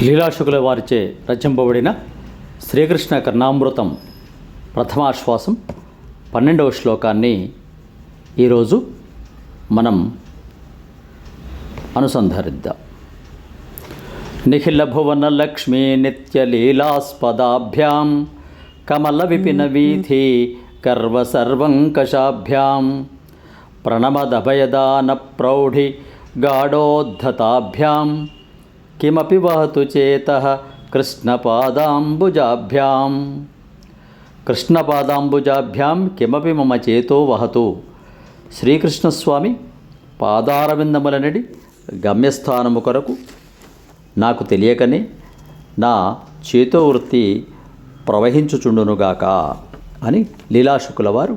లీలాశుకుల వారిచే రచింపబడిన శ్రీకృష్ణ కర్ణామృతం ప్రథమాశ్వాసం 12వ శ్లోకాన్ని ఈరోజు మనం అనుసంధానిద్దాం. నిఖిల భువన లక్ష్మీ నిత్యలీలాస్పదాభ్యాం కమల విపిన వీథి గర్వ సర్వంకషాభ్యాం ప్రణమదభయదాన ప్రౌఢి గాఢోద్ధతాభ్యాం కిమపి వహతు చేతః కృష్ణపాదాంబుజాభ్యాం. కృష్ణపాదాంబుజాభ్యాం కిమపి మమ చేతో వహతు. శ్రీకృష్ణస్వామి పాదారవిందములనడి గమ్యస్థానము కొరకు నాకు తెలియకనే నా చేతో వృత్తి ప్రవహించుచుండునుగాక అని లీలాశుకుల వారు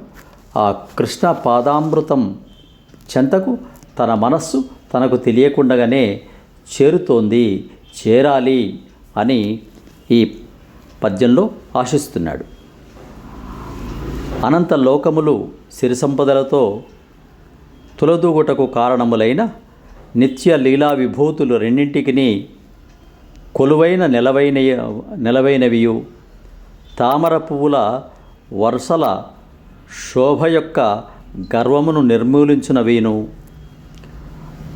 ఆ కృష్ణ పాదామృతం చెంతకు తన మనస్సు తనకు తెలియకుండగానే చేరుతోంది, చేరాలి అని ఈ పద్యంలో ఆశిస్తున్నాడు. అనంత లోకములు సిరి సంపదలతో తులదూగుటకు కారణములైన నిత్య లీలా విభూతులు రెండింటికి కొలువైన నిలవైనవియు తామర పువ్వుల వరుసల శోభ యొక్క గర్వమును నిర్మూలించినవిను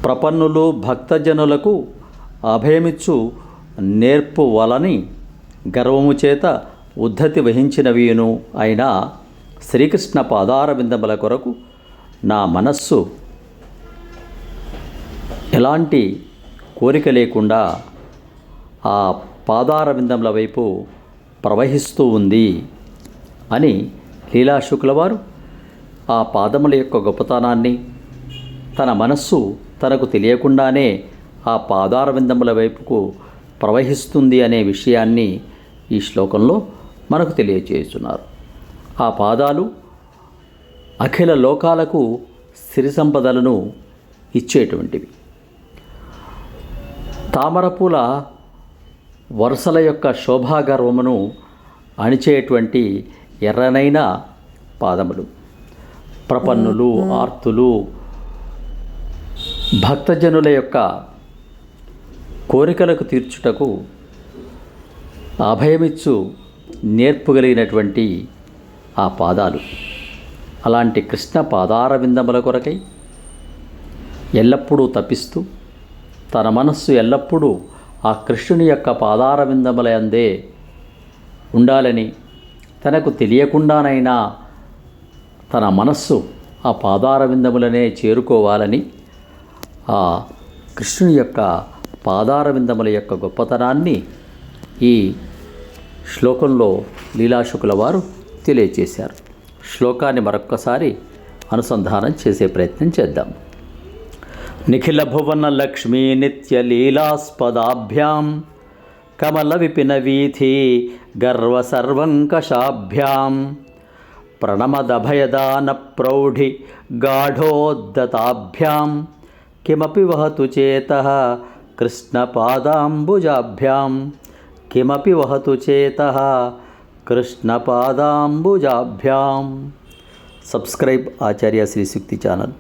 ప్రపన్నులు భక్తజనులకు అభయమిచ్చు నేర్పు వలని గర్వము చేత ఉద్ధతి వహించినవియును అయిన శ్రీకృష్ణ పాదారవిందముల కొరకు నా మనస్సు ఎలాంటి కోరిక లేకుండా ఆ పాదారవిందముల వైపు ప్రవహిస్తూ ఉంది అని లీలాశుకుల వారు ఆ పాదముల యొక్క గొప్పతనాన్ని తన మనస్సు తనకు తెలియకుండానే ఆ పాదారవిందముల వైపుకు ప్రవహిస్తుంది అనే విషయాన్ని ఈ శ్లోకంలో మనకు తెలియజేస్తున్నారు. ఆ పాదాలు అఖిల లోకాలకు సిరి సంపదలను ఇచ్చేటువంటివి. తామరపూల వరుసల యొక్క శోభాగర్వమును అణిచేటువంటి ఎర్రనైన పాదములు. ప్రపన్నులు, ఆర్తులు, భక్తజనుల యొక్క కోరికలకు తీర్చుటకు అభయమిచ్చు నేర్పుగలిగినటువంటి ఆ పాదాలు. అలాంటి కృష్ణ పాదారవిందముల కొరకై ఎల్లప్పుడూ తపిస్తూ తన మనస్సు ఎల్లప్పుడూ ఆ కృష్ణుని యొక్క పాదారవిందముల యందే ఉండాలని, తనకు తెలియకుండానైనా తన మనస్సు ఆ పాదారవిందములనే చేరుకోవాలని ఆ కృష్ణుని యొక్క పాదారవిందముల యొక్క గొప్పతనాన్ని ఈ శ్లోకంలో లీలాశుకుల వారు తెలియజేశారు. శ్లోకాన్ని మరొక్కసారి అనుసంధానం చేసే ప్రయత్నం చేద్దాం. నిఖిల భువన లక్ష్మీ నిత్య లీలాస్పదాభ్యాం కమల విపిన వీథి గర్వ సర్వంకషాభ్యాం ప్రణమదభయదాన ప్రౌఢి గాఢోద్ధతాభ్యాం కిమపి వహతు చేతః కృష్ణపాదాంబుజాభ్యాం కిమపి వహతు చేతః కృష్ణపాదాంబుజాభ్యాం. సబ్స్క్రైబ్ ఆచార్య శ్రీ శక్తి ఛానల్.